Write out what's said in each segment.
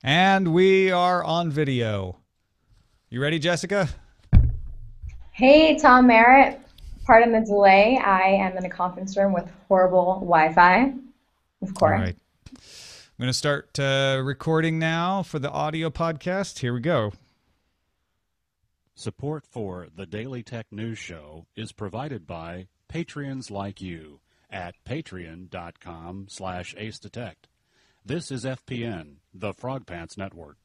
And we are on video. You ready, Jessica? Hey, Tom Merritt. Pardon the delay. I am in a conference room with horrible Wi-Fi, of All course. right. I'm going to start recording now for the audio podcast. Here we go. Support for the Daily Tech News Show is provided by Patreons like you at patreon.com/acedetect. This is FPN, the Frog Pants Network.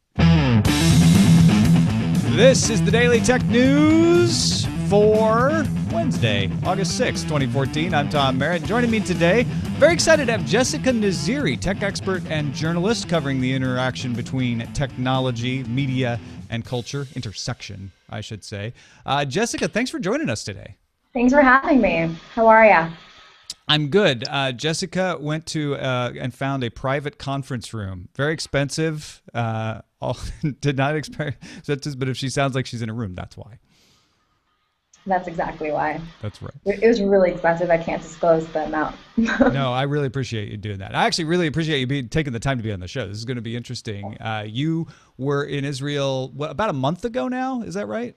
This is the Daily Tech News for Wednesday, August 6th, 2014. I'm Tom Merritt. Joining me today, very excited to have Jessica Naziri, tech expert and journalist covering the interaction between technology, media, and culture. Intersection, I should say. Jessica, thanks for joining us today. Thanks for having me. How are ya? I'm good. Jessica went to and found a private conference room. Very expensive. Did not expect this, but if she sounds like she's in a room, that's why. That's exactly why. That's right. It was really expensive. I can't disclose the amount. No, I really appreciate you doing that. I actually really appreciate you taking the time to be on the show. This is going to be interesting. You were in Israel, about a month ago now? Is that right?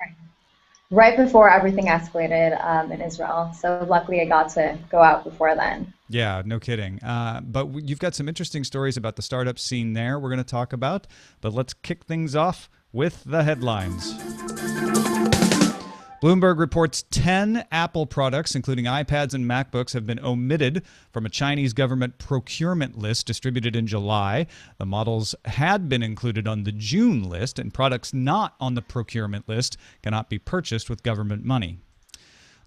Right before everything escalated in Israel. So luckily I got to go out before then. Yeah, no kidding. But you've got some interesting stories about the startup scene there we're going to talk about. But let's kick things off with the headlines. Bloomberg reports 10 Apple products, including iPads and MacBooks, have been omitted from a Chinese government procurement list distributed in July. The models had been included on the June list, and products not on the procurement list cannot be purchased with government money.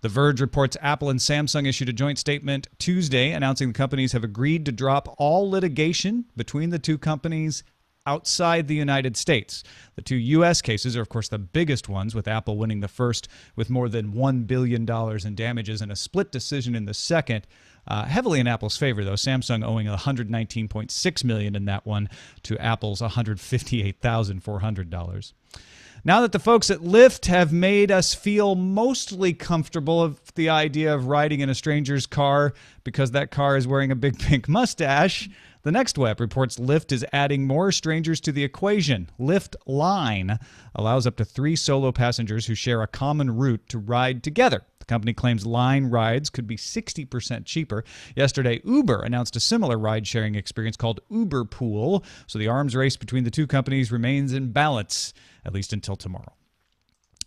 The Verge reports Apple and Samsung issued a joint statement Tuesday announcing the companies have agreed to drop all litigation between the two companies outside the United States. The two U.S. cases are, of course, the biggest ones, with Apple winning the first with more than $1 billion in damages and a split decision in the second. Heavily in Apple's favor, though, Samsung owing $119.6 million in that one to Apple's $158,400. Now that the folks at Lyft have made us feel mostly comfortable with the idea of riding in a stranger's car because that car is wearing a big pink mustache, the Next Web reports Lyft is adding more strangers to the equation. Lyft Line allows up to 3 solo passengers who share a common route to ride together. The company claims Line rides could be 60% cheaper. Yesterday, Uber announced a similar ride-sharing experience called Uber Pool, so the arms race between the two companies remains in balance, at least until tomorrow.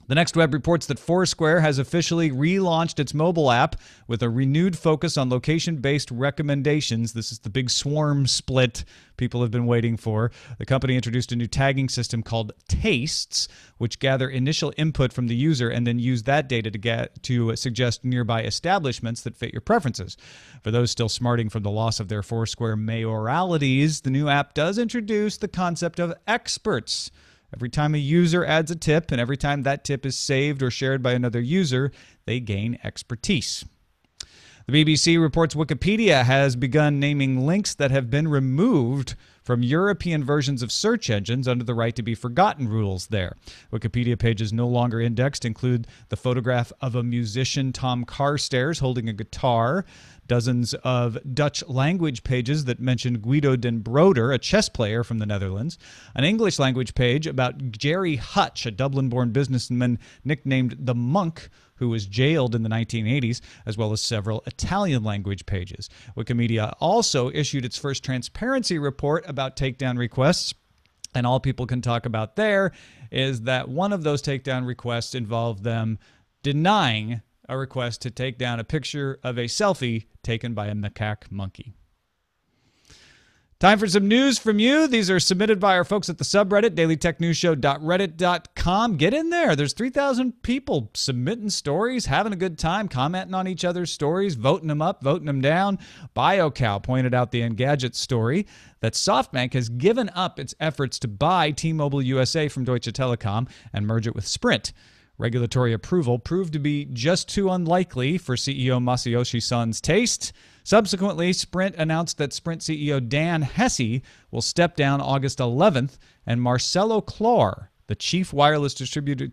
The Next Web reports that Foursquare has officially relaunched its mobile app with a renewed focus on location-based recommendations. This is the big swarm split people have been waiting for. The company introduced a new tagging system called Tastes, which gather initial input from the user and then use that data to suggest nearby establishments that fit your preferences. For those still smarting from the loss of their Foursquare mayoralities, the new app does introduce the concept of experts. Every time a user adds a tip and every time that tip is saved or shared by another user, they gain expertise. The BBC reports Wikipedia has begun naming links that have been removed from European versions of search engines under the right to be forgotten rules there. Wikipedia pages no longer indexed include the photograph of a musician, Tom Carstairs, holding a guitar, dozens of Dutch language pages that mention Guido den Broder, a chess player from the Netherlands, an English language page about Jerry Hutch, a Dublin-born businessman nicknamed the Monk, who was jailed in the 1980s, as well as several Italian language pages. Wikimedia also issued its first transparency report about takedown requests, and all people can talk about there is that one of those takedown requests involved them denying a request to take down a picture of a selfie taken by a macaque monkey. Time for some news from you. These are submitted by our folks at the subreddit, dailytechnewsshow.reddit.com. Get in there. There's 3,000 people submitting stories, having a good time, commenting on each other's stories, voting them up, voting them down. BioCow pointed out the Engadget story that SoftBank has given up its efforts to buy T-Mobile USA from Deutsche Telekom and merge it with Sprint. Regulatory approval proved to be just too unlikely for CEO Masayoshi Son's taste. Subsequently, Sprint announced that Sprint CEO Dan Hesse will step down August 11th, and Marcelo Clore, the chief of wireless distributor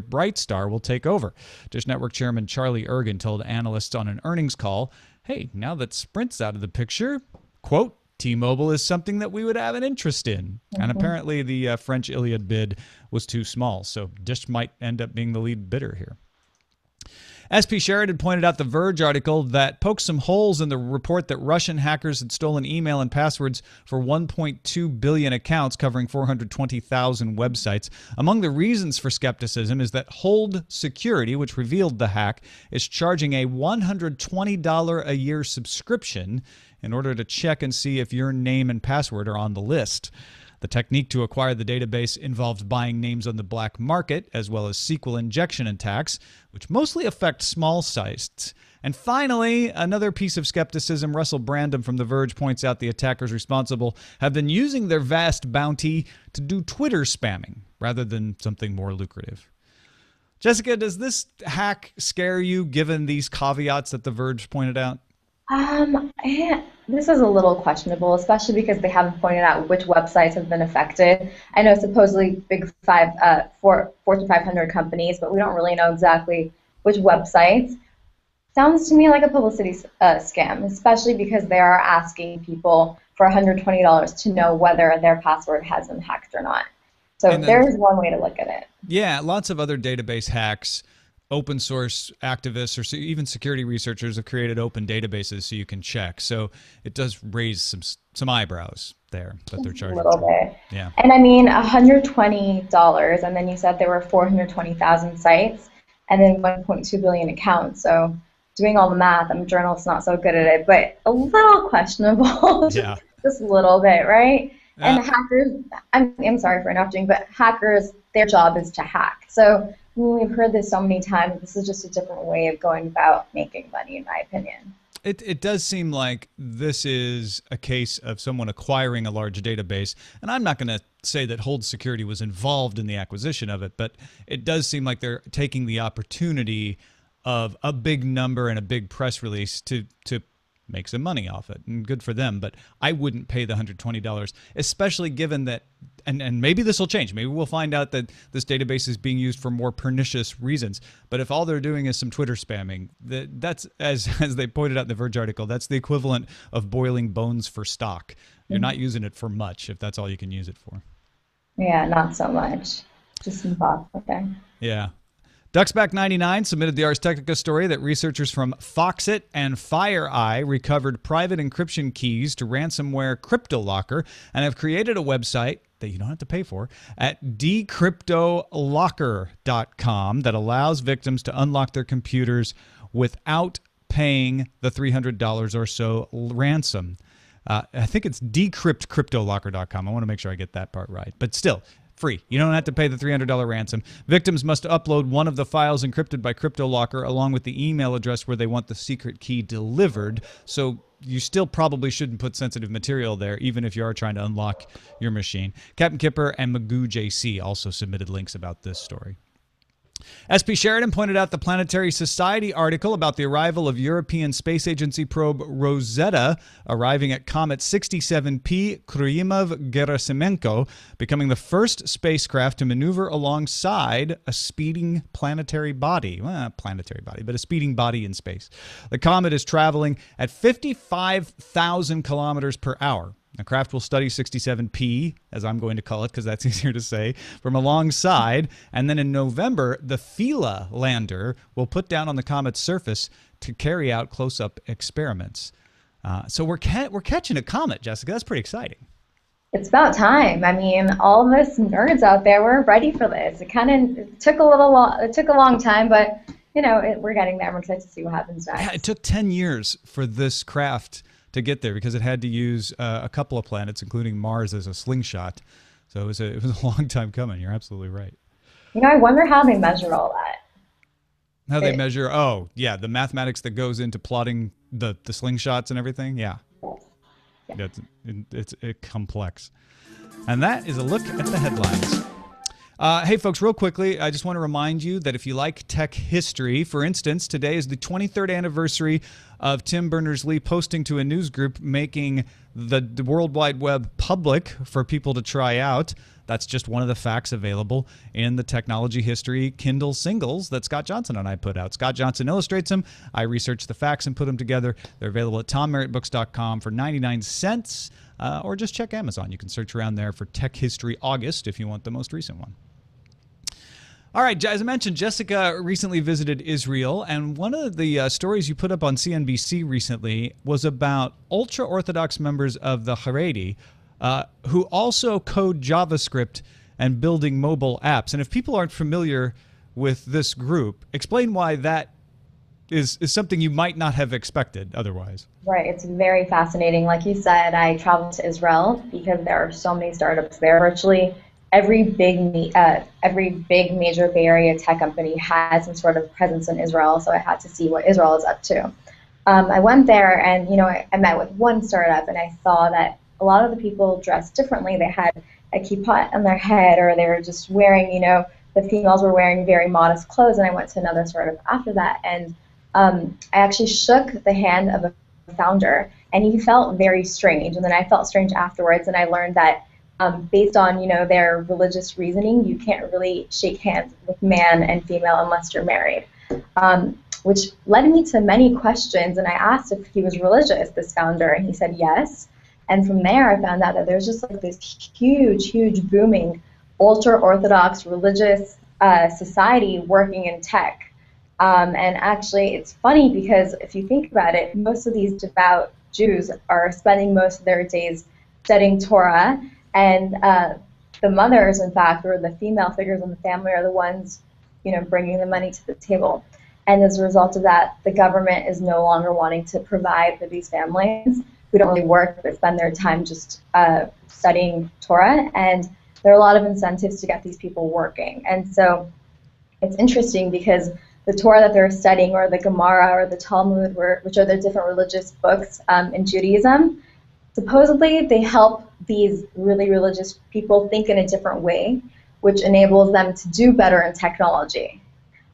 Brightstar, will take over. Dish Network chairman Charlie Ergen told analysts on an earnings call, hey, now that Sprint's out of the picture, quote, T-Mobile is something that we would have an interest in. And apparently the French Iliad bid was too small, so Dish might end up being the lead bidder here. SP Sheridan pointed out the Verge article that poked some holes in the report that Russian hackers had stolen email and passwords for 1.2 billion accounts covering 420,000 websites. Among the reasons for skepticism is that Hold Security, which revealed the hack, is charging a $120 a year subscription in order to check and see if your name and password are on the list. The technique to acquire the database involved buying names on the black market, as well as SQL injection attacks, which mostly affect small sites. And finally, another piece of skepticism, Russell Brandom from The Verge points out the attackers responsible have been using their vast bounty to do Twitter spamming rather than something more lucrative. Jessica, does this hack scare you given these caveats that The Verge pointed out? This is a little questionable, especially because they haven't pointed out which websites have been affected. I know supposedly Fortune 500 companies, but we don't really know exactly which websites. Sounds to me like a publicity scam, especially because they are asking people for $120 to know whether their password has been hacked or not. So there's one way to look at it. Yeah, lots of other database hacks. Open source activists or even security researchers have created open databases so you can check. So it does raise some eyebrows there that they're charging. A little bit. Yeah. And I mean, $120, and then you said there were 420,000 sites, and then 1.2 billion accounts. So doing all the math, I'm a journalist, not so good at it, but a little questionable. Yeah. Just a little bit, right? And hackers, I'm sorry for interrupting, but hackers, their job is to hack. So we've heard this so many times. This is just a different way of going about making money, in my opinion. It does seem like this is a case of someone acquiring a large database. And I'm not going to say that Hold Security was involved in the acquisition of it, but it does seem like they're taking the opportunity of a big number and a big press release to make some money off it, and good for them. But I wouldn't pay the $120, especially given that, and maybe this will change. Maybe we'll find out that this database is being used for more pernicious reasons. But if all they're doing is some Twitter spamming, that's, as they pointed out in the Verge article, that's the equivalent of boiling bones for stock. You're not using it for much if that's all you can use it for. Yeah, not so much. Just some thoughts, okay. Yeah. Ducksback99 submitted the Ars Technica story that researchers from Foxit and FireEye recovered private encryption keys to ransomware CryptoLocker and have created a website that you don't have to pay for at decryptolocker.com that allows victims to unlock their computers without paying the $300 or so ransom. I think it's decryptcryptolocker.com. I want to make sure I get that part right. But still, free. You don't have to pay the $300 ransom. Victims must upload one of the files encrypted by CryptoLocker along with the email address where they want the secret key delivered. So you still probably shouldn't put sensitive material there, even if you are trying to unlock your machine. Captain Kipper and Magoo JC also submitted links about this story. SP Sheridan pointed out the Planetary Society article about the arrival of European Space Agency probe Rosetta arriving at Comet 67P Churyumov-Gerasimenko, becoming the first spacecraft to maneuver alongside a speeding planetary body. Well, not planetary body, but a speeding body in space. The comet is traveling at 55,000 kilometers per hour. The craft will study 67P, as I'm going to call it because that's easier to say, from alongside. And then in November, the Philae lander will put down on the comet's surface to carry out close-up experiments. So we're catching a comet, Jessica. That's pretty exciting. It's about time. I mean, all of us nerds out there, we're ready for this. It took a long time, but you know, we're getting there. I'm excited to see what happens next. Yeah, it took 10 years for this craft to get there because it had to use a couple of planets, including Mars, as a slingshot. So it was a long time coming. You're absolutely right. You know, I wonder how they measure all that. How they measure? Oh, yeah, the mathematics that goes into plotting the slingshots and everything. Yeah, yeah. It's complex. And that is a look at the headlines. Hey, folks, real quickly, I just want to remind you that if you like tech history, for instance, today is the 23rd anniversary of Tim Berners-Lee posting to a news group making the World Wide Web public for people to try out. That's just one of the facts available in the technology history Kindle singles that Scott Johnson and I put out. Scott Johnson illustrates them. I research the facts and put them together. They're available at tommerrittbooks.com for 99 cents. or just check Amazon. You can search around there for Tech History August if you want the most recent one. All right, as I mentioned, Jessica recently visited Israel, and one of the stories you put up on CNBC recently was about ultra-Orthodox members of the Haredi who also code JavaScript and building mobile apps. And if people aren't familiar with this group, explain why that is something you might not have expected otherwise. Right, it's very fascinating. Like you said, I traveled to Israel because there are so many startups there. Virtually every big major Bay Area tech company has some sort of presence in Israel, so I had to see what Israel is up to. I went there and, I met with one startup and I saw that a lot of the people dressed differently. They had a kippah on their head, or they were just wearing, the females were wearing very modest clothes, and I went to another startup after that, and I actually shook the hand of a founder, and he felt very strange, and then I felt strange afterwards, and I learned that based on, their religious reasoning, you can't really shake hands with man and female unless you're married, which led me to many questions, and I asked if he was religious, this founder, and he said yes. And from there, I found out that there's just like this huge booming ultra-Orthodox religious society working in tech. And actually, it's funny because if you think about it, most of these devout Jews are spending most of their days studying Torah, and the mothers, in fact, or the female figures in the family are the ones, bringing the money to the table. And as a result of that, the government is no longer wanting to provide for these families who don't really work but spend their time just studying Torah. And there are a lot of incentives to get these people working. And so it's interesting because the Torah that they're studying, or the Gemara or the Talmud, which are the different religious books in Judaism, supposedly they help these really religious people think in a different way, which enables them to do better in technology.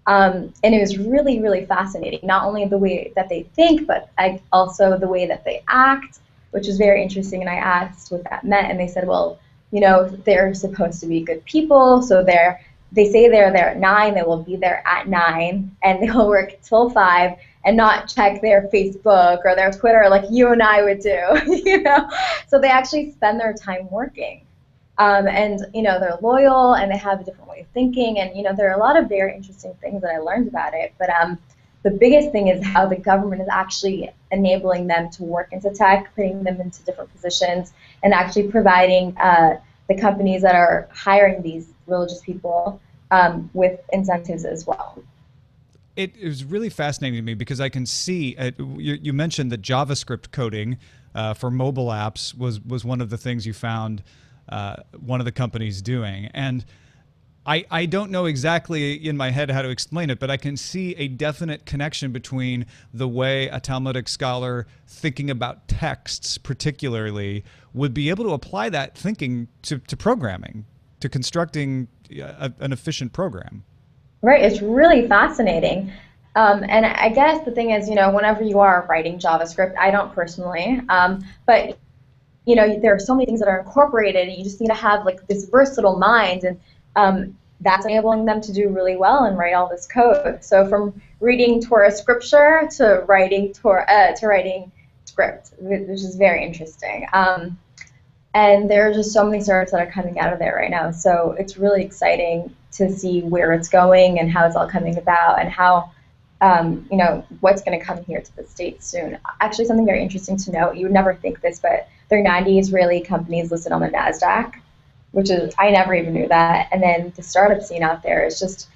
And it was really fascinating, not only the way that they think, but also the way that they act, which was very interesting. And I asked what that meant, and they said, well, they're supposed to be good people, so they say they're there at 9, they will be there at 9, and they'll work till 5 and not check their Facebook or their Twitter like you and I would do, So they actually spend their time working. And, they're loyal, and they have a different way of thinking, and, there are a lot of very interesting things that I learned about it. But the biggest thing is how the government is actually enabling them to work into tech, putting them into different positions, and actually providing the companies that are hiring these religious people with incentives as well. It was really fascinating to me because I can see, you mentioned that JavaScript coding for mobile apps was one of the things you found one of the companies doing. And I don't know exactly in my head how to explain it, but I can see a definite connection between the way a Talmudic scholar thinking about texts particularly would be able to apply that thinking to programming, to constructing an efficient program. Right, it's really fascinating. And I guess the thing is, whenever you are writing JavaScript, I don't personally, but there are so many things that are incorporated, and you just need to have like this versatile mind, and that's enabling them to do really well and write all this code. So from reading Torah scripture to writing script, which is very interesting. And there are just so many startups that are coming out of there right now. So it's really exciting to see where it's going and how it's all coming about, and how what's going to come here to the States soon. Actually, something very interesting to note, you would never think this, but there are 90 Israeli companies listed on the NASDAQ, which is, I never even knew that. And then the startup scene out there is just,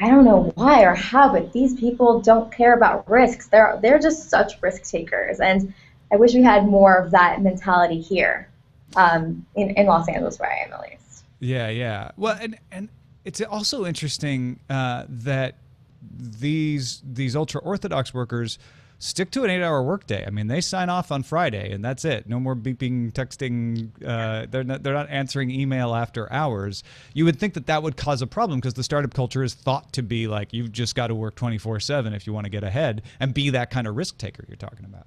I don't know why or how, but these people don't care about risks. They're just such risk takers. And I wish we had more of that mentality here in Los Angeles, where I am at least. Yeah. Well, and it's also interesting that these ultra-Orthodox workers stick to an 8-hour workday. I mean, they sign off on Friday, and that's it. No more beeping, texting. They're not answering email after hours. You would think that would cause a problem, because the startup culture is thought to be like, you've just got to work 24/7 if you want to get ahead and be that kind of risk taker you're talking about.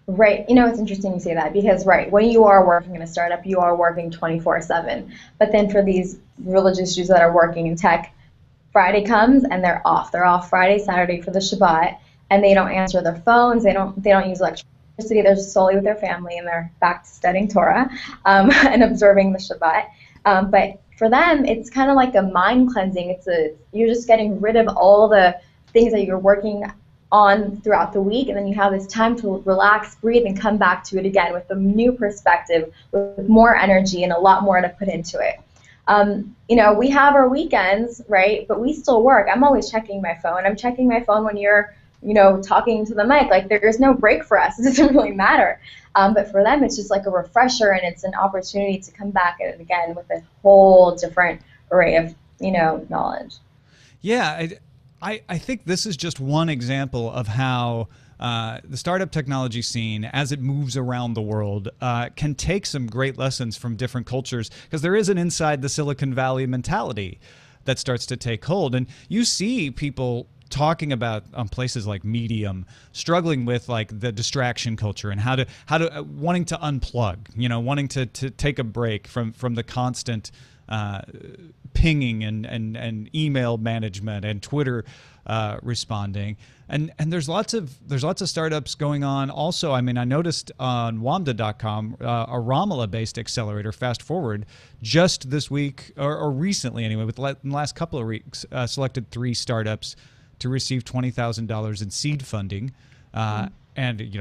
Right. It's interesting you say that, because, right, when you are working in a startup, you are working 24/7. But then for these religious Jews that are working in tech, Friday comes and they're off. They're off Friday, Saturday for the Shabbat, and they don't answer their phones. They don't use electronic university, they're solely with their family and they're back to studying Torah and observing the Shabbat. But for them, it's kind of like a mind cleansing. You're just getting rid of all the things that you're working on throughout the week, and then you have this time to relax, breathe, and come back to it again with a new perspective, with more energy and a lot more to put into it. We have our weekends, right? But we still work. I'm always checking my phone. I'm checking my phone when you're, talking to the mic. Like, there's no break for us. It doesn't really matter. But for them, it's just like a refresher, and it's an opportunity to come back at it again with a whole different array of, knowledge. Yeah, I think this is just one example of how the startup technology scene, as it moves around the world, can take some great lessons from different cultures, because there is an inside the Silicon Valley mentality that starts to take hold. And you see people talking about on places like Medium struggling with like the distraction culture and how to wanting to unplug, wanting to take a break from the constant pinging and email management and Twitter responding. And there's lots of startups going on also. I mean, I noticed on WAMDA.com, a Ramallah-based accelerator, Fast Forward, just this week, or recently anyway, in the last couple of weeks, selected 3 startups to receive $20,000 in seed funding. And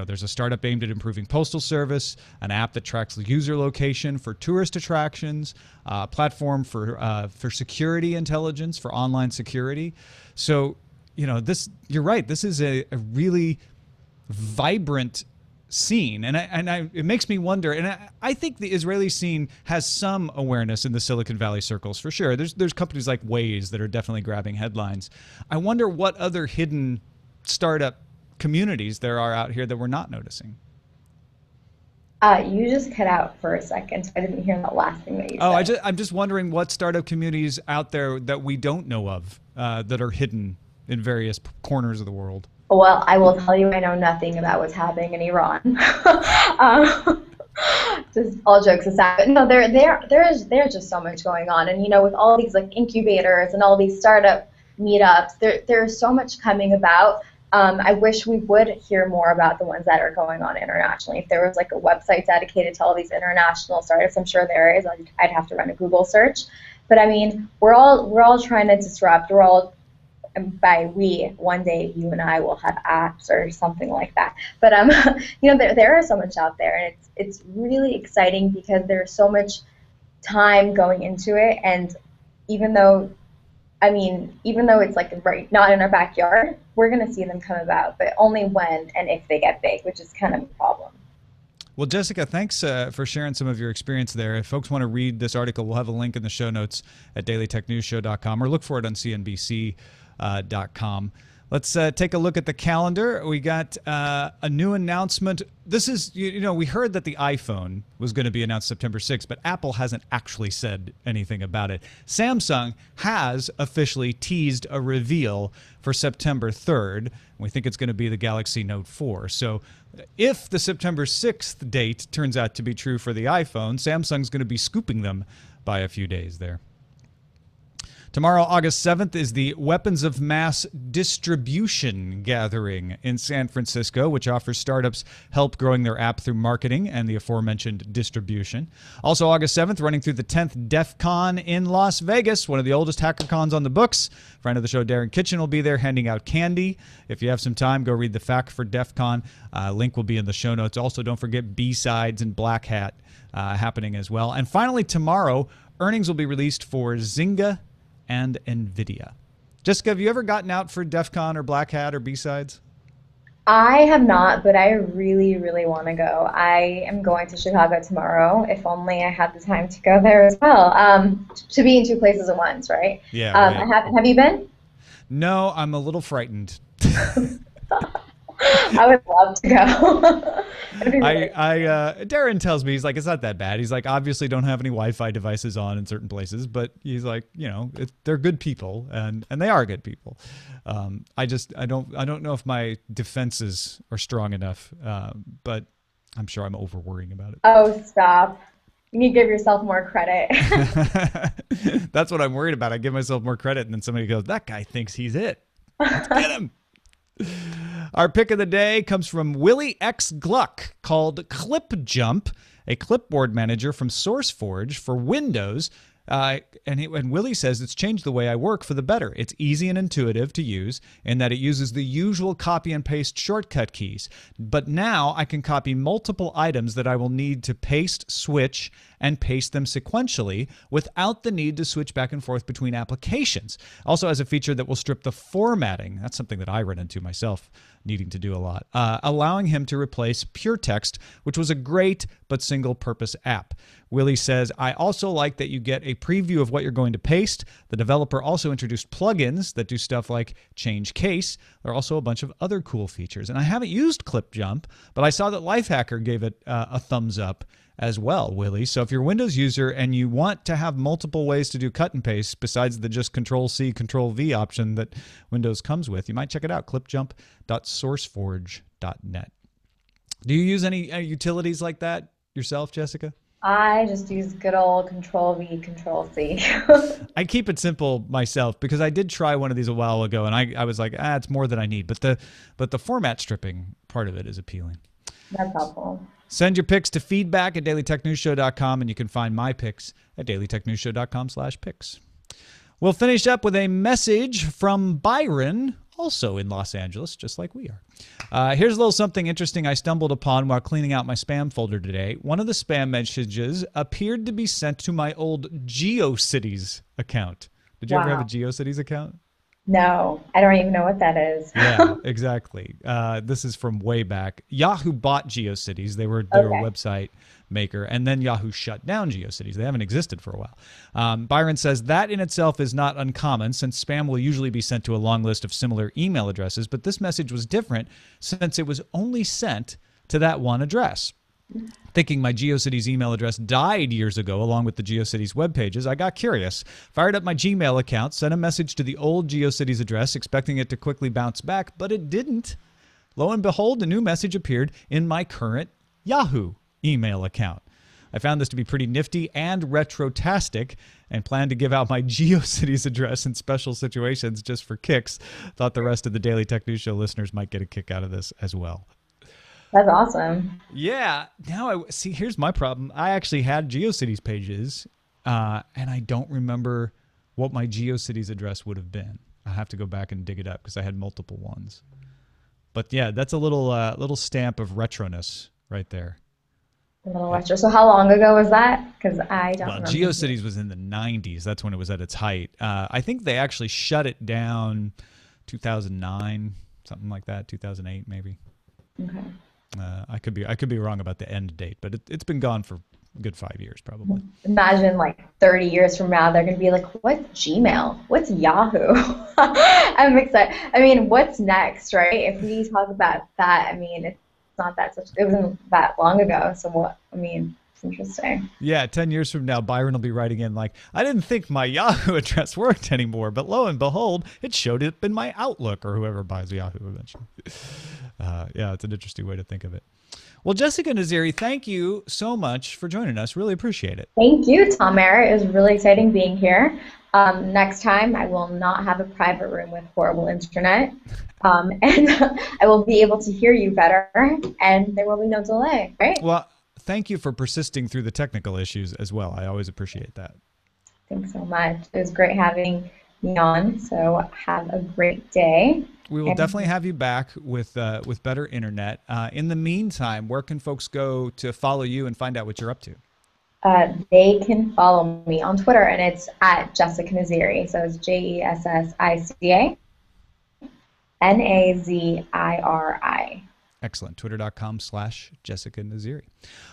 there's a startup aimed at improving postal service, an app that tracks user location for tourist attractions, a platform for security intelligence, for online security. So, you're right. This is a really vibrant scene, and it makes me wonder. And I think the Israeli scene has some awareness in the Silicon Valley circles for sure. There's companies like Waze that are definitely grabbing headlines. I wonder what other hidden startup communities there are out here that we're not noticing. You just cut out for a second, so I didn't hear that last thing that you said. I'm just wondering what startup communities out there that we don't know of that are hidden in various corners of the world. Well, I will tell you, I know nothing about what's happening in Iran. Just all jokes aside, but no, there's just so much going on, and with all these like incubators and all these startup meetups, there's so much coming about. I wish we would hear more about the ones that are going on internationally. If there was like a website dedicated to all these international startups, I'm sure there is. I'd have to run a Google search. But I mean, we're all trying to disrupt. We're all, by we, one day you and I will have apps or something like that. But there is so much out there, and it's really exciting because there's so much time going into it. And even though it's like not in our backyard, we're going to see them come about, but only when and if they get big, which is kind of a problem. Well, Jessica, thanks for sharing some of your experience there. If folks want to read this article, we'll have a link in the show notes at dailytechnewsshow.com, or look for it on cnbc.com. Let's take a look at the calendar. We got a new announcement. This is, we heard that the iPhone was going to be announced September 6th, but Apple hasn't actually said anything about it. Samsung has officially teased a reveal for September 3rd. We think it's going to be the Galaxy Note 4. So if the September 6th date turns out to be true for the iPhone, Samsung's going to be scooping them by a few days there. Tomorrow, August 7th, is the Weapons of Mass Distribution Gathering in San Francisco, which offers startups help growing their app through marketing and the aforementioned distribution. Also, August 7th, running through the 10th DEF CON in Las Vegas, one of the oldest hacker cons on the books. Friend of the show, Darren Kitchen, will be there handing out candy. If you have some time, go read the FAQ for DEF CON. Link will be in the show notes. Also, don't forget B-Sides and Black Hat happening as well. And finally, tomorrow, earnings will be released for Zynga and NVIDIA. Jessica, have you ever gotten out for DEF CON or Black Hat or B-Sides? I have not, but I really, really want to go. I am going to Chicago tomorrow. If only I had the time to go there as well. To be in 2 places at once, right? Yeah. Right. Have you been? No, I'm a little frightened. I would love to go. Darren tells me, he's like, it's not that bad. He's like, obviously don't have any Wi-Fi devices on in certain places, but he's like, they're good people, and they are good people. I don't know if my defenses are strong enough, but I'm sure I'm over worrying about it. Oh, stop. You need to give yourself more credit. That's what I'm worried about. I give myself more credit, and then somebody goes, that guy thinks he's it. Let's get him. Our pick of the day comes from Willie X. Gluck, called ClipJump, a clipboard manager from SourceForge for Windows. And Willie says it's changed the way I work for the better. It's easy and intuitive to use in that it uses the usual copy and paste shortcut keys. But now I can copy multiple items that I will need to paste, switch, and paste them sequentially without the need to switch back and forth between applications. Also has a feature that will strip the formatting. That's something that I run into myself, needing to do a lot, allowing him to replace pure text, which was a great but single-purpose app. Willie says, I also like that you get a preview of what you're going to paste. The developer also introduced plugins that do stuff like change case. There are also a bunch of other cool features. And I haven't used ClipJump, but I saw that Lifehacker gave it a thumbs up as well, Willie. So if you're a Windows user and you want to have multiple ways to do cut and paste besides the just Control-C, Control-V option that Windows comes with, you might check it out, clipjump.sourceforge.net. Do you use any utilities like that yourself, Jessica? I just use good old Control-V, Control-C. I keep it simple myself because I did try one of these a while ago, and I was like, it's more than I need. But the format stripping part of it is appealing. That's helpful. Send your picks to feedback@dailytechnewsshow.com, and you can find my picks at dailytechnewsshow.com/picks. We'll finish up with a message from Byron, also in Los Angeles, just like we are. Here's a little something interesting I stumbled upon while cleaning out my spam folder today. One of the spam messages appeared to be sent to my old GeoCities account. Did you ever have a GeoCities account? No, I don't even know what that is. Yeah, exactly. This is from way back. Yahoo bought GeoCities. They were a website maker, and then Yahoo shut down GeoCities. They haven't existed for a while. Byron says that in itself is not uncommon, since spam will usually be sent to a long list of similar email addresses, but this message was different since it was only sent to that one address. Thinking my GeoCities email address died years ago along with the GeoCities web pages, I got curious, fired up my Gmail account, sent a message to the old GeoCities address expecting it to quickly bounce back, but it didn't. Lo and behold, a new message appeared in my current Yahoo email account. I found this to be pretty nifty and retro-tastic and plan to give out my GeoCities address in special situations just for kicks. Thought the rest of the Daily Tech News Show listeners might get a kick out of this as well. That's awesome. Yeah. Now, see, here's my problem. I actually had GeoCities pages, and I don't remember what my GeoCities address would have been. I have to go back and dig it up because I had multiple ones. But yeah, that's a little stamp of retroness right there. A little retro. So how long ago was that? Because I don't remember. GeoCities was in the 90s. That's when it was at its height. I think they actually shut it down 2009, something like that, 2008 maybe. Okay. I could be wrong about the end date, but it's been gone for a good 5 years probably. Imagine like 30 years from now, they're going to be like, what's Gmail? What's Yahoo? I'm excited. I mean, what's next, right? If we talk about that, I mean, it's not that it wasn't that long ago. So what, I mean, it's interesting. Yeah, 10 years from now, Byron will be writing in like, I didn't think my Yahoo address worked anymore, but lo and behold, it showed up in my Outlook, or whoever buys Yahoo eventually. Yeah, it's an interesting way to think of it. Well, Jessica Naziri, thank you so much for joining us. Really appreciate it. Thank you, Tom Merritt. It was really exciting being here. Next time, I will not have a private room with horrible internet, and I will be able to hear you better, and there will be no delay, right? Well, thank you for persisting through the technical issues as well. I always appreciate that. Thanks so much. It was great having me on, so have a great day. We will definitely have you back with better internet. In the meantime, where can folks go to follow you and find out what you're up to? They can follow me on Twitter, and it's at Jessica Naziri. So it's JESSICA NAZIRI. Excellent. Twitter.com/Jessica Naziri.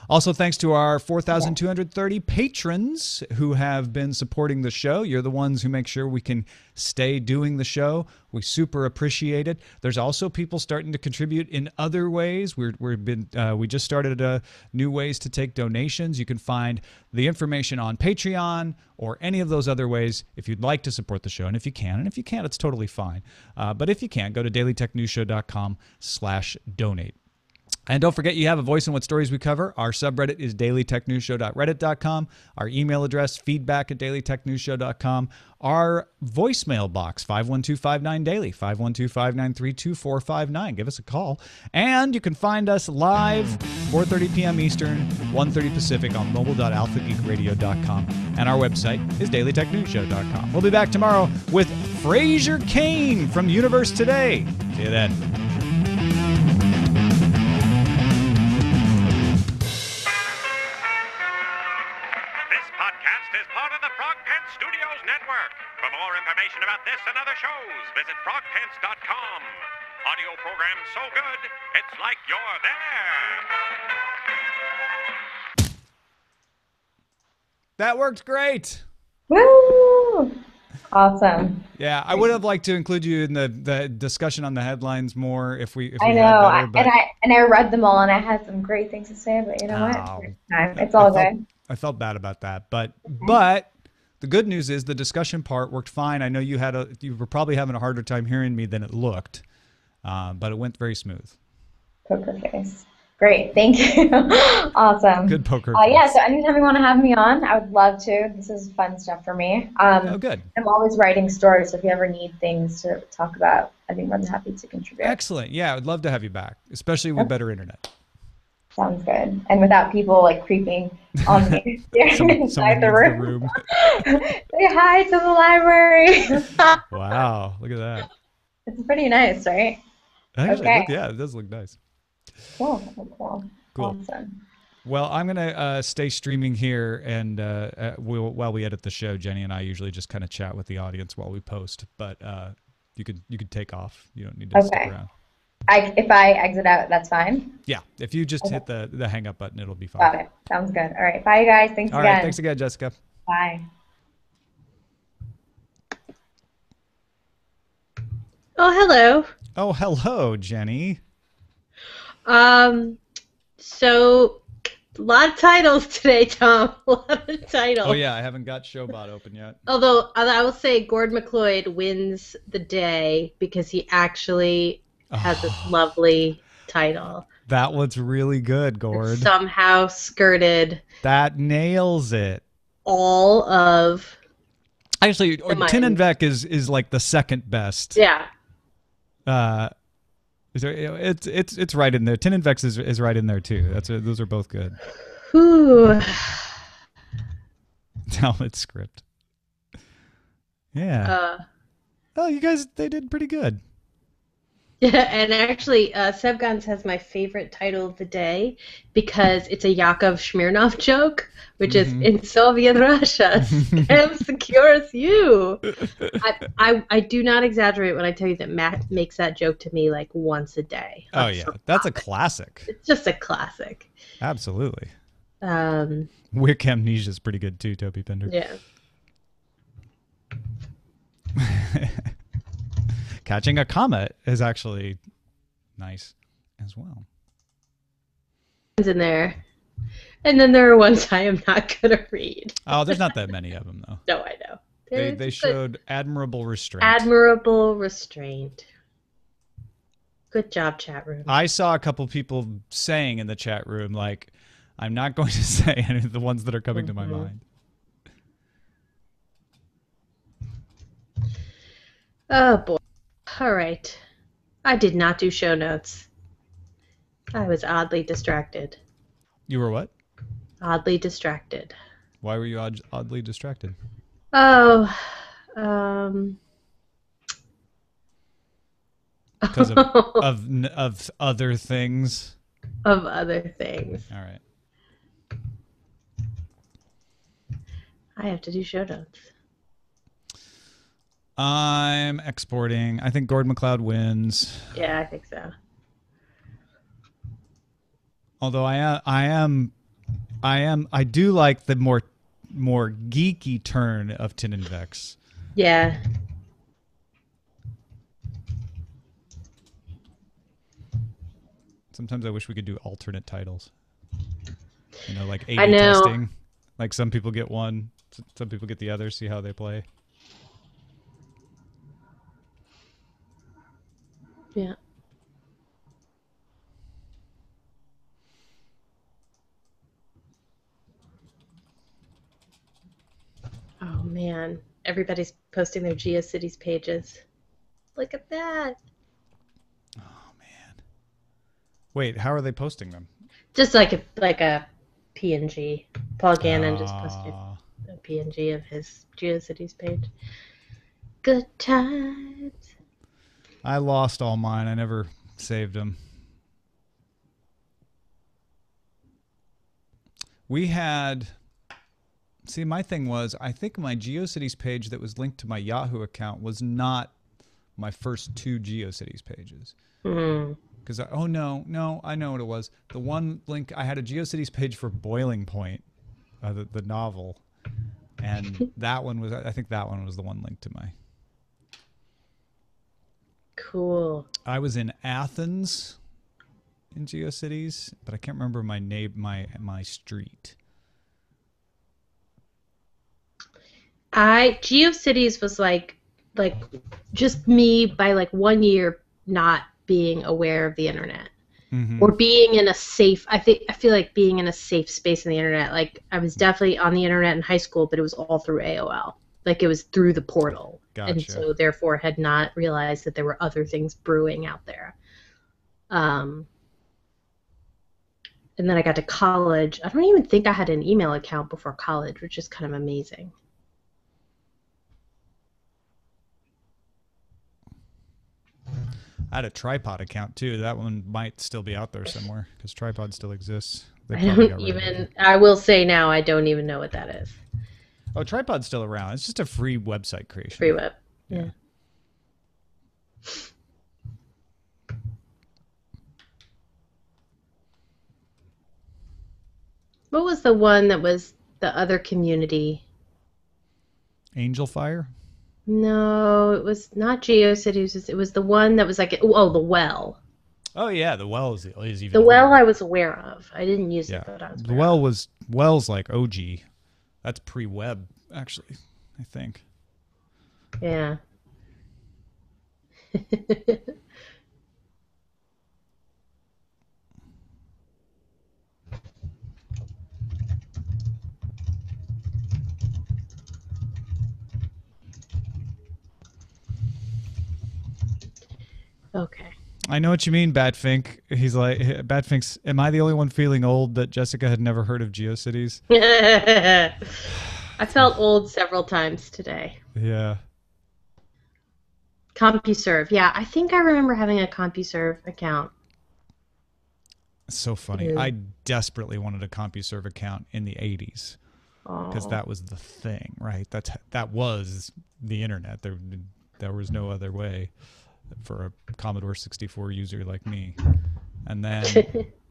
Also, thanks to our 4,230 patrons who have been supporting the show. You're the ones who make sure we can stay doing the show. We super appreciate it. There's also people starting to contribute in other ways. We just started new ways to take donations. You can find the information on Patreon or any of those other ways if you'd like to support the show. And if you can, it's totally fine. But if you can't, go to dailytechnewsshow.com/donate. And don't forget, you have a voice in what stories we cover. Our subreddit is dailytechnewsshow.reddit.com. Our email address, feedback@dailytechnewsshow.com. Our voicemail box, 512-59-DAILY, 512-593-2459. Give us a call. And you can find us live, 4:30 p.m. Eastern, 1:30 Pacific on mobile.alphageekradio.com. And our website is dailytechnewsshow.com. We'll be back tomorrow with Fraser Kane from Universe Today. See you then. For more information about this and other shows, visit frogpants.com. Audio program so good, it's like you're there. That worked great. Woo! Awesome. Yeah, I would have liked to include you in the discussion on the headlines more if we I had know, better, but and I read them all, and I had some great things to say. But you know what? It's all good. I felt bad about that, but the good news is the discussion part worked fine. I know you were probably having a harder time hearing me than it looked, but it went very smooth. Poker face. Great, thank you. Awesome. Good poker face. Yeah, so anytime you want to have me on, I would love to. This is fun stuff for me. Oh, good. I'm always writing stories, so if you ever need things to talk about, I'd be more than happy to contribute. Excellent. Yeah, I'd love to have you back, especially with better internet. Sounds good. And without people like creeping on me inside the room. Say hi to the library. Wow, look at that. It's pretty nice, right? Actually, okay. Yeah, it does look nice. Cool. Awesome. Well, I'm gonna stay streaming here, and while we edit the show, Jenny and I usually just kind of chat with the audience while we post. But you could take off. You don't need to stick around. If I exit out, that's fine? Yeah. If you just hit the hang up button, it'll be fine. Got it. Sounds good. All right. Bye, guys. Thanks again. All right. Thanks again, Jessica. Bye. Oh, hello. Oh, hello, Jenny. So a lot of titles today, Tom. A lot of titles. Oh, yeah. I haven't got Showbot open yet. Although I will say Gord McLeod wins the day because he actually has this lovely title. That one's really good, Gord. Somehow skirted. That nails it. All of. Actually, Tin and Vec is like the second best. Yeah. It's right in there. Tin and Vex is right in there too. Those are both good. Ooh. Talent script. Yeah. Oh, you guys, they did pretty good. Yeah, and actually, Seb Guns has my favorite title of the day because it's a Yakov Smirnov joke, which is in Soviet Russia, scam secures you. I do not exaggerate when I tell you that Matt makes that joke to me like once a day. Oh yeah, that's a classic. It's just a classic. Absolutely. Wick Amnesia is pretty good too, Toby Pender. Yeah. Catching a Comet is actually nice as well. In there. And then there are ones I am not going to read. Oh, there's not that many of them, though. No, I know. They showed admirable restraint. Admirable restraint. Good job, chat room. I saw a couple people saying in the chat room, like, I'm not going to say any of the ones that are coming to my mind. Oh, boy. All right. I did not do show notes. I was oddly distracted. You were what? Oddly distracted. Why were you oddly distracted? Oh, because of other things. Of other things. All right. I have to do show notes. I'm exporting. I think Gord McLeod wins. Yeah, I think so. Although I do like the more geeky turn of Tin and Vex. Yeah. Sometimes I wish we could do alternate titles. You know, like A/B testing. Like some people get one, some people get the other. See how they play. Yeah. man. Everybody's posting their GeoCities pages. Look at that. Oh man. Wait, how are they posting them? Just like a PNG. Paul Gannon just posted a PNG of his GeoCities page. Good times. I lost all mine. I never saved them. We had... See, my thing was, I think my GeoCities page that was linked to my Yahoo account was not my first 2 GeoCities pages. Because, oh no, I know what it was. The one link, I had a GeoCities page for Boiling Point, the novel. And that one was, I think that one was the one linked to my... Cool. I was in Athens in GeoCities, but I can't remember my name, my street. GeoCities was like just me by like 1 year not being aware of the internet. Or being in a safe, I feel like being in a safe space in the internet. Like I was definitely on the internet in high school, but it was all through AOL. Like it was through the portal. Gotcha. And so therefore had not realized that there were other things brewing out there. And then I got to college. I don't even think I had an email account before college, which is kind of amazing. I had a Tripod account too. That one might still be out there somewhere because Tripod still exists. They I probably don't got rid of it. even, I will say now, I don't even know what that is. Oh, Tripod's still around. It's just a free website creation. Free web. Yeah. What was the one that was the other community? Angel Fire? No, it was not GeoCities. It was the one that was like, oh, the Well. Oh yeah, the Well is even The Well older. I was aware of. I didn't use it, but I was The aware Well of. Well's like OG. That's pre-web actually, I think. Yeah. Okay. I know what you mean, Batfink. He's like, Batfink's, am I the only one feeling old that Jessica had never heard of GeoCities? I felt old several times today. Yeah. CompuServe. Yeah, I think I remember having a CompuServe account. It's so funny. I desperately wanted a CompuServe account in the 80s because that was the thing, right? That was the internet. There was no other way for a Commodore 64 user like me. And then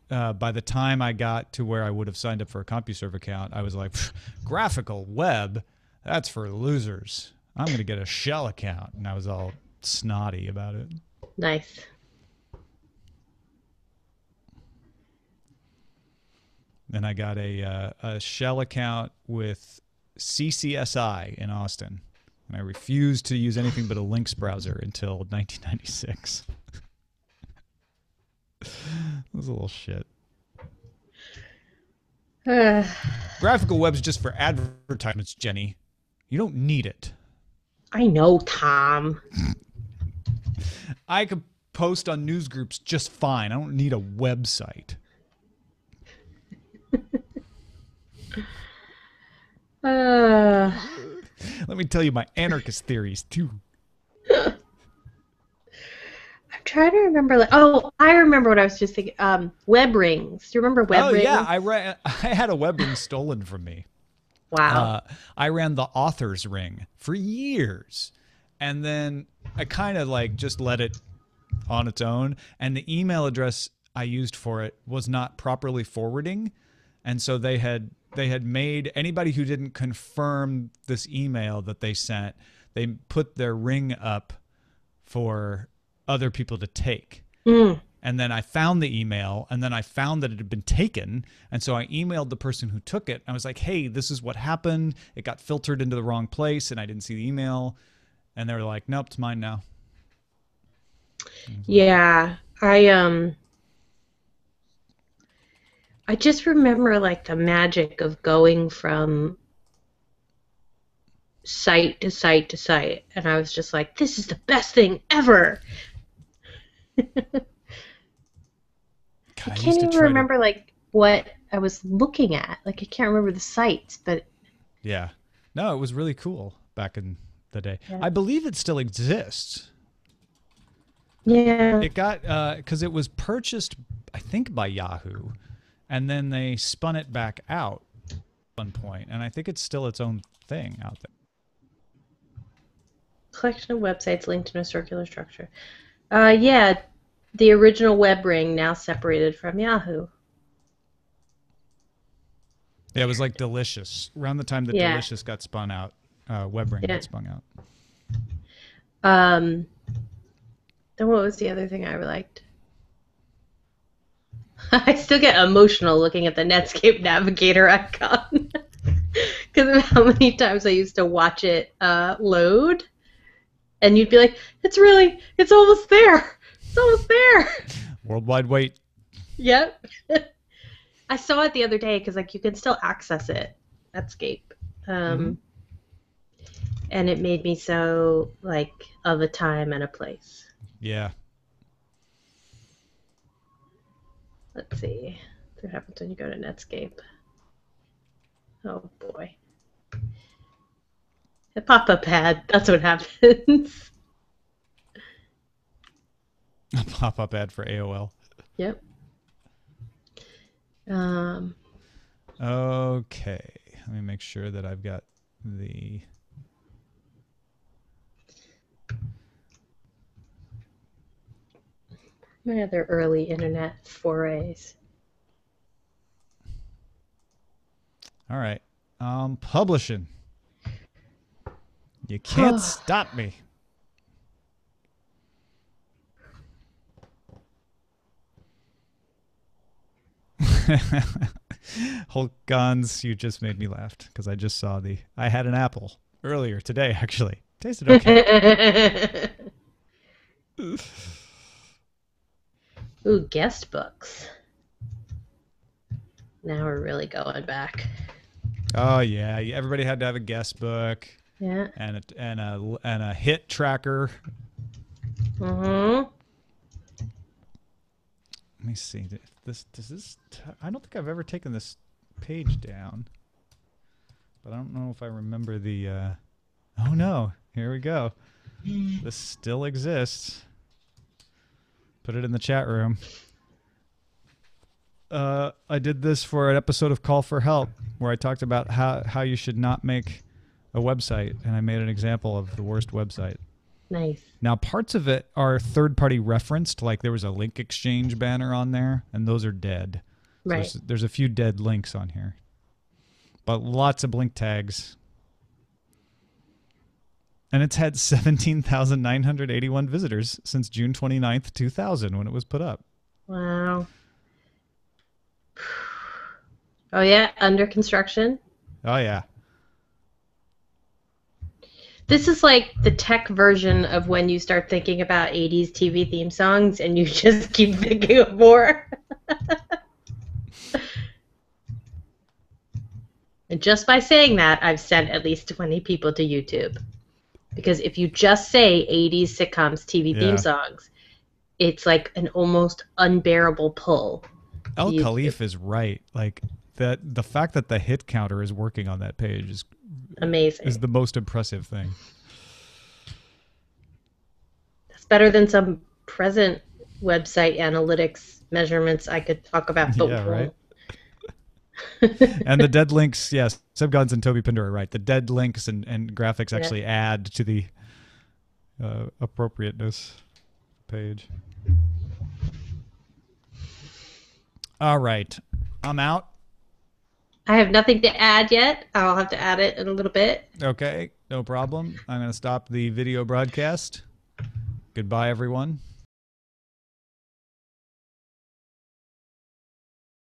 by the time I got to where I would have signed up for a CompuServe account, I was like, graphical web, that's for losers. I'm going to get a shell account. And I was all snotty about it. Nice. Then I got a shell account with CCSI in Austin. And I refused to use anything but a Lynx browser until 1996. It was a little shit. Graphical web's just for advertisements, Jenny. You don't need it. I know, Tom. I could post on news groups just fine. I don't need a website. Let me tell you my anarchist theories, too. I'm trying to remember. I remember what I was just thinking. Web rings. Do you remember web rings? Oh, yeah. I had a web ring stolen from me. Wow. I ran the author's ring for years. And then I kind of like just let it on its own. And the email address I used for it was not properly forwarding. And so they had made anybody who didn't confirm this email that they sent, they put their ring up for other people to take. And then I found the email, and then I found that it had been taken. And so I emailed the person who took it. I was like, hey, this is what happened. It got filtered into the wrong place, and I didn't see the email. And they were like, nope, it's mine now. Yeah. I just remember like the magic of going from site to site to site, and I was just like, this is the best thing ever. God, I used can't to even try to- remember like what I was looking at. Like I can't remember the sites, but Yeah. No, it was really cool back in the day. Yeah. I believe it still exists. yeah. It got because it was purchased, I think, by Yahoo, and then they spun it back out at one point, and I think it's still its own thing out there. Collection of websites linked in a circular structure. Yeah, the original web ring now separated from Yahoo. Yeah, it was like Delicious. Around the time that Yeah. Delicious got spun out, WebRing Yeah. got spun out. Then what was the other thing I liked? I still get emotional looking at the Netscape Navigator icon because of how many times I used to watch it load, and you'd be like, it's almost there. It's almost there. Worldwide wait. Yep. I saw it the other day because like you can still access it, Netscape, and it made me so like of a time and a place. Yeah. Let's see what happens when you go to Netscape. Oh boy, a pop-up ad. That's what happens. A pop-up ad for AOL. Yep. Okay. Let me make sure that I've got the... My other early internet forays. All right. Publishing. You can't stop me. Hulk Guns, you just made me laugh because I just saw I had an apple earlier today, actually. Tasted okay. Ooh, guest books. Now we're really going back. Oh yeah, everybody had to have a guest book. Yeah. And a hit tracker. Mm-hmm. Let me see. I don't think I've ever taken this page down, but I don't know if I remember the. Oh no! Here we go. This still exists. Put it in the chat room. I did this for an episode of Call for Help where I talked about how you should not make a website, and I made an example of the worst website. Nice. Now, parts of it are third-party referenced, like there was a link exchange banner on there, and those are dead. Right. So there's a few dead links on here. But lots of link tags. And it's had 17,981 visitors since June 29th, 2000, when it was put up. Wow. Oh, yeah, under construction. Oh, yeah. This is like the tech version of when you start thinking about 80s TV theme songs and you just keep thinking of more. And just by saying that, I've sent at least 20 people to YouTube. Because if you just say 80s sitcoms, TV theme songs, it's like an almost unbearable pull. El Khalif is right. Like the fact that the hit counter is working on that page is amazing. Is the most impressive thing. That's better than some present website analytics measurements I could talk about. But yeah, right. And the dead links, yes, Sebgons and Toby Pinder are right. The dead links and graphics actually add to the appropriateness page. All right, I'm out. I have nothing to add yet. I'll have to add it in a little bit. Okay, no problem. I'm going to stop the video broadcast. Goodbye, everyone.